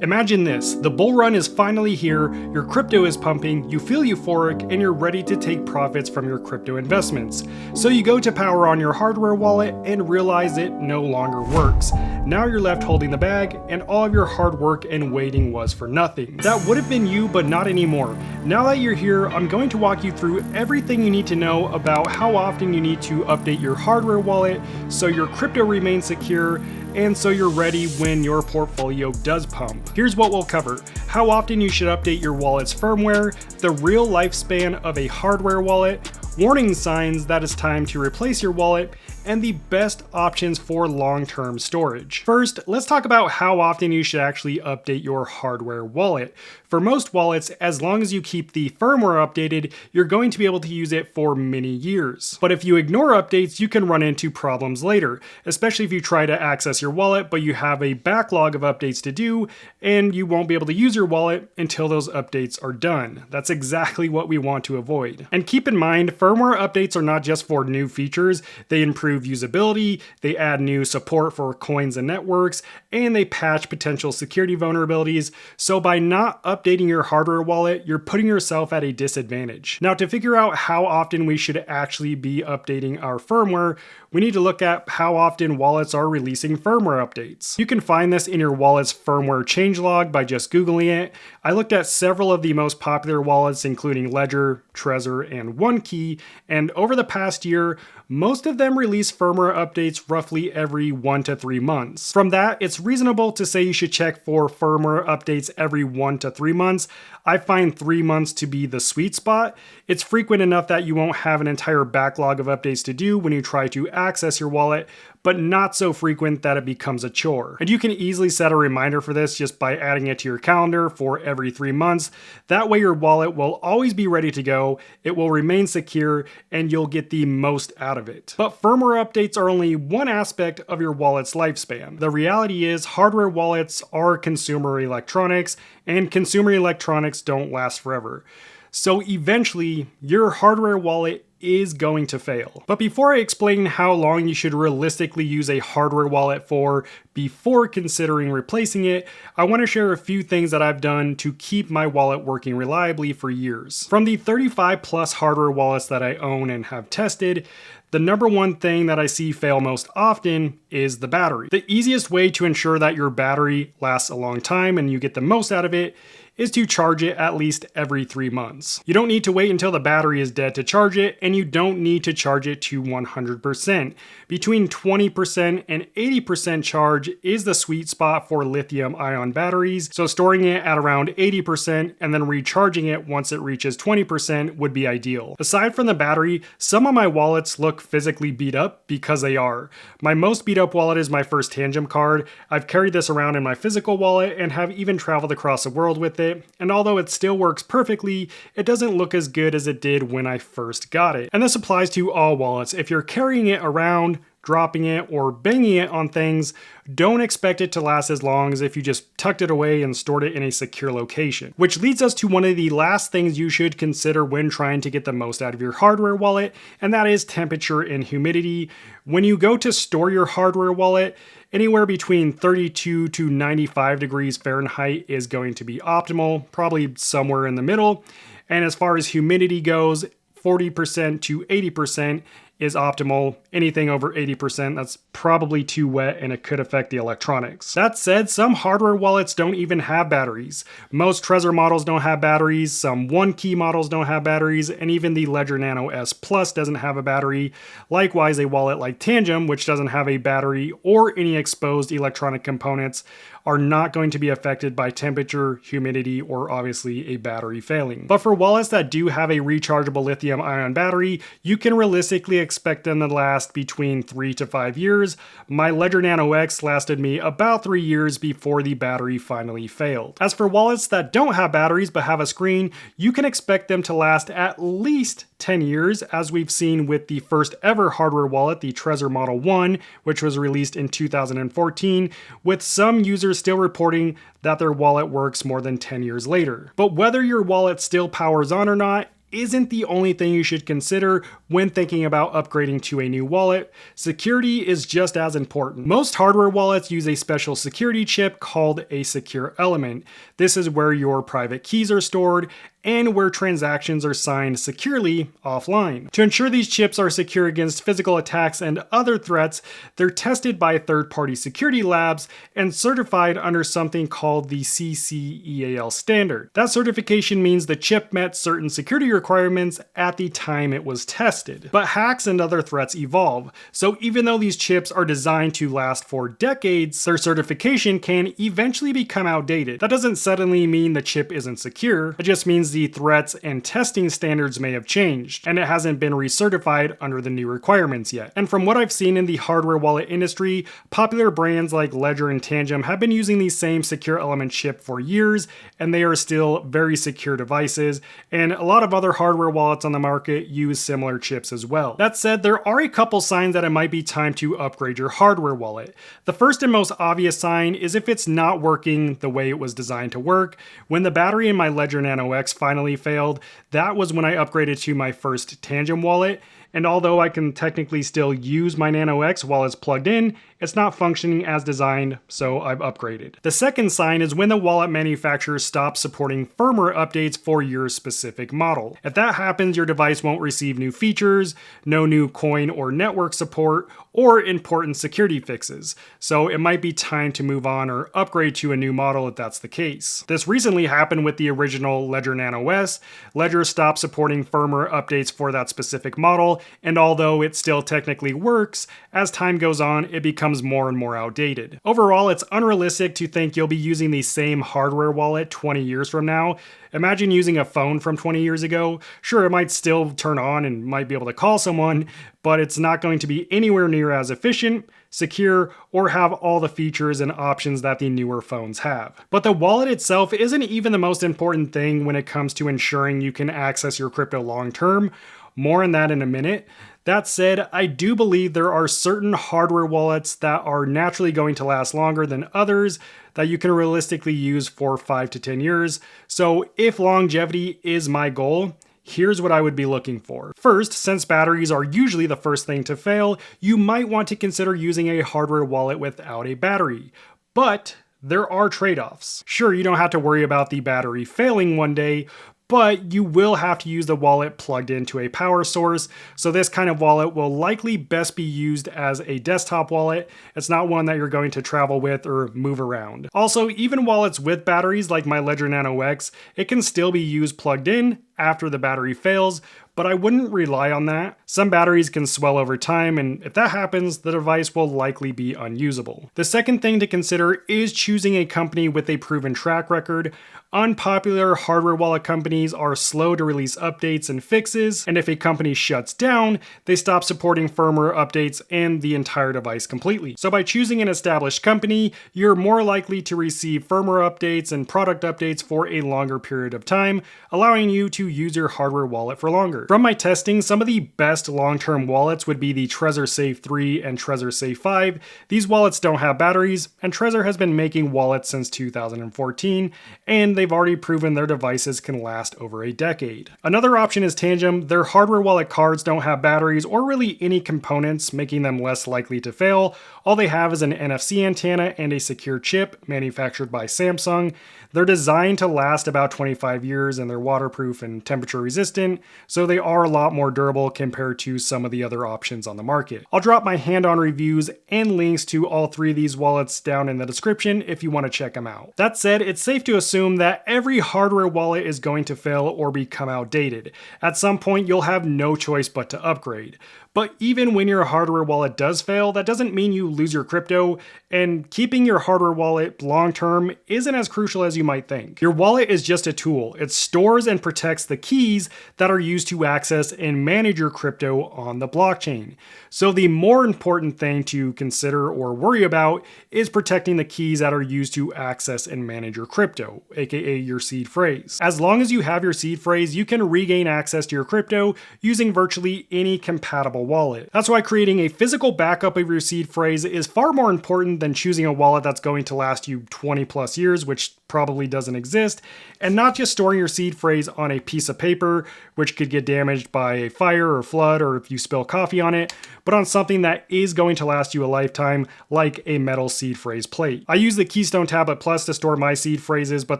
Imagine this, the bull run is finally here, your crypto is pumping, you feel euphoric, and you're ready to take profits from your crypto investments. So you go to power on your hardware wallet and realize it no longer works. Now you're left holding the bag, and all of your hard work and waiting was for nothing. That would have been you, but not anymore. Now that you're here, I'm going to walk you through everything you need to know about how often you need to update your hardware wallet so your crypto remains secure and so you're ready when your portfolio does pump. Here's what we'll cover: how often you should update your wallet's firmware, the real lifespan of a hardware wallet, warning signs that it's time to replace your wallet, and the best options for long-term storage. First, let's talk about how often you should actually update your hardware wallet. For most wallets, as long as you keep the firmware updated, you're going to be able to use it for many years. But if you ignore updates, you can run into problems later, especially if you try to access your wallet, but you have a backlog of updates to do, and you won't be able to use your wallet until those updates are done. That's exactly what we want to avoid. And keep in mind, firmware updates are not just for new features, they improve usability, they add new support for coins and networks, and they patch potential security vulnerabilities. So by not updating your hardware wallet, you're putting yourself at a disadvantage. Now, to figure out how often we should actually be updating our firmware, we need to look at how often wallets are releasing firmware updates. You can find this in your wallet's firmware changelog by just Googling it. I looked at several of the most popular wallets, including Ledger, Trezor, and OneKey, and over the past year, most of them release firmware updates roughly every 1 to 3 months. From that, it's reasonable to say you should check for firmware updates every 1 to 3 months. I find 3 months to be the sweet spot. It's frequent enough that you won't have an entire backlog of updates to do when you try to access your wallet, but not so frequent that it becomes a chore. And you can easily set a reminder for this just by adding it to your calendar for every 3 months. That way your wallet will always be ready to go, it will remain secure, and you'll get the most out of it. But firmware updates are only one aspect of your wallet's lifespan. The reality is hardware wallets are consumer electronics, and consumer electronics don't last forever. So eventually, your hardware wallet is going to fail. But before I explain how long you should realistically use a hardware wallet for before considering replacing it, I want to share a few things that I've done to keep my wallet working reliably for years. From the 35 plus hardware wallets that I own and have tested, the number one thing that I see fail most often is the battery. The easiest way to ensure that your battery lasts a long time and you get the most out of it is to charge it at least every 3 months. You don't need to wait until the battery is dead to charge it, and you don't need to charge it to 100%. Between 20% and 80% charge is the sweet spot for lithium-ion batteries, so storing it at around 80% and then recharging it once it reaches 20% would be ideal. Aside from the battery, some of my wallets look physically beat up because they are. My most beat up wallet is my first Tangem card. I've carried this around in my physical wallet and have even traveled across the world with it. And although it still works perfectly, it doesn't look as good as it did when I first got it. And this applies to all wallets. If you're carrying it around, dropping it, or banging it on things, don't expect it to last as long as if you just tucked it away and stored it in a secure location. Which leads us to one of the last things you should consider when trying to get the most out of your hardware wallet, and that is temperature and humidity. When you go to store your hardware wallet, anywhere between 32 to 95 degrees Fahrenheit is going to be optimal, probably somewhere in the middle. And as far as humidity goes, 40% to 80% is optimal. Anything over 80%, that's probably too wet and it could affect the electronics. That said, some hardware wallets don't even have batteries. Most Trezor models don't have batteries, some OneKey models don't have batteries, and even the Ledger Nano S Plus doesn't have a battery. Likewise, a wallet like Tangem, which doesn't have a battery or any exposed electronic components, are not going to be affected by temperature, humidity, or obviously a battery failing. But for wallets that do have a rechargeable lithium-ion battery, you can realistically expect them to last between 3 to 5 years. My Ledger Nano X lasted me about 3 years before the battery finally failed. As for wallets that don't have batteries but have a screen, you can expect them to last at least 10 years, as we've seen with the first ever hardware wallet, the Trezor Model 1, which was released in 2014, with some users still reporting that their wallet works more than 10 years later. But whether your wallet still powers on or not, isn't the only thing you should consider when thinking about upgrading to a new wallet. Security is just as important. Most hardware wallets use a special security chip called a secure element. This is where your private keys are stored and where transactions are signed securely offline. To ensure these chips are secure against physical attacks and other threats, they're tested by third-party security labs and certified under something called the CCEAL standard. That certification means the chip met certain security requirements at the time it was tested. But hacks and other threats evolve, so even though these chips are designed to last for decades, their certification can eventually become outdated. That doesn't suddenly mean the chip isn't secure, it just means the threats and testing standards may have changed, and it hasn't been recertified under the new requirements yet. And from what I've seen in the hardware wallet industry, popular brands like Ledger and Tangem have been using the same secure element chip for years, and they are still very secure devices, and a lot of other hardware wallets on the market use similar chips as well. That said, there are a couple signs that it might be time to upgrade your hardware wallet. The first and most obvious sign is if it's not working the way it was designed to work. When the battery in my Ledger Nano X finally failed, that was when I upgraded to my first Tangem wallet. And although I can technically still use my Nano X while it's plugged in, it's not functioning as designed, so I've upgraded. The second sign is when the wallet manufacturer stops supporting firmware updates for your specific model. If that happens, your device won't receive new features, no new coin or network support, or important security fixes. So it might be time to move on or upgrade to a new model if that's the case. This recently happened with the original Ledger Nano S. Ledger stopped supporting firmware updates for that specific model, and although it still technically works, as time goes on, it becomes more and more outdated. Overall, it's unrealistic to think you'll be using the same hardware wallet 20 years from now. Imagine using a phone from 20 years ago. Sure, it might still turn on and might be able to call someone, but it's not going to be anywhere near as efficient, secure, or have all the features and options that the newer phones have. But the wallet itself isn't even the most important thing when it comes to ensuring you can access your crypto long term. More on that in a minute. That said, I do believe there are certain hardware wallets that are naturally going to last longer than others that you can realistically use for 5 to 10 years. So if longevity is my goal, here's what I would be looking for. First, since batteries are usually the first thing to fail, you might want to consider using a hardware wallet without a battery. But there are trade-offs. Sure, you don't have to worry about the battery failing one day, but you will have to use the wallet plugged into a power source. So this kind of wallet will likely best be used as a desktop wallet. It's not one that you're going to travel with or move around. Also, even wallets with batteries like my Ledger Nano X, it can still be used plugged in after the battery fails, but I wouldn't rely on that. Some batteries can swell over time, and if that happens, the device will likely be unusable. The second thing to consider is choosing a company with a proven track record. Unpopular hardware wallet companies are slow to release updates and fixes, and if a company shuts down, they stop supporting firmware updates and the entire device completely. So by choosing an established company, you're more likely to receive firmware updates and product updates for a longer period of time, allowing you to use your hardware wallet for longer. From my testing, some of the best long-term wallets would be the Trezor Safe 3 and Trezor Safe 5. These wallets don't have batteries, and Trezor has been making wallets since 2014, and they've already proven their devices can last over a decade. Another option is Tangem. Their hardware wallet cards don't have batteries or really any components, making them less likely to fail. All they have is an NFC antenna and a secure chip manufactured by Samsung. They're designed to last about 25 years and they're waterproof and temperature resistant, so they are a lot more durable compared to some of the other options on the market. I'll drop my hand-on reviews and links to all three of these wallets down in the description if you want to check them out. That said, it's safe to assume that every hardware wallet is going to fail or become outdated. At some point, you'll have no choice but to upgrade. But even when your hardware wallet does fail, that doesn't mean you lose your crypto, and keeping your hardware wallet long-term isn't as crucial as you might think. Your wallet is just a tool. It stores and protects the keys that are used to access and manage your crypto on the blockchain. So the more important thing to consider or worry about is protecting the keys that are used to access and manage your crypto, aka your seed phrase. As long as you have your seed phrase, you can regain access to your crypto using virtually any compatible wallet. That's why creating a physical backup of your seed phrase is far more important than choosing a wallet that's going to last you 20 plus years, which probably doesn't exist, and not just storing your seed phrase on a piece of paper, which could get damaged by a fire or flood or if you spill coffee on it, but on something that is going to last you a lifetime, like a metal seed phrase plate. I use the Keystone Tablet Plus to store my seed phrases, but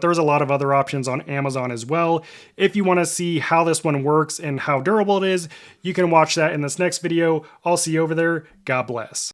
there's a lot of other options on Amazon as well. If you want to see how this one works and how durable it is, you can watch that in this next video. I'll see you over there. God bless.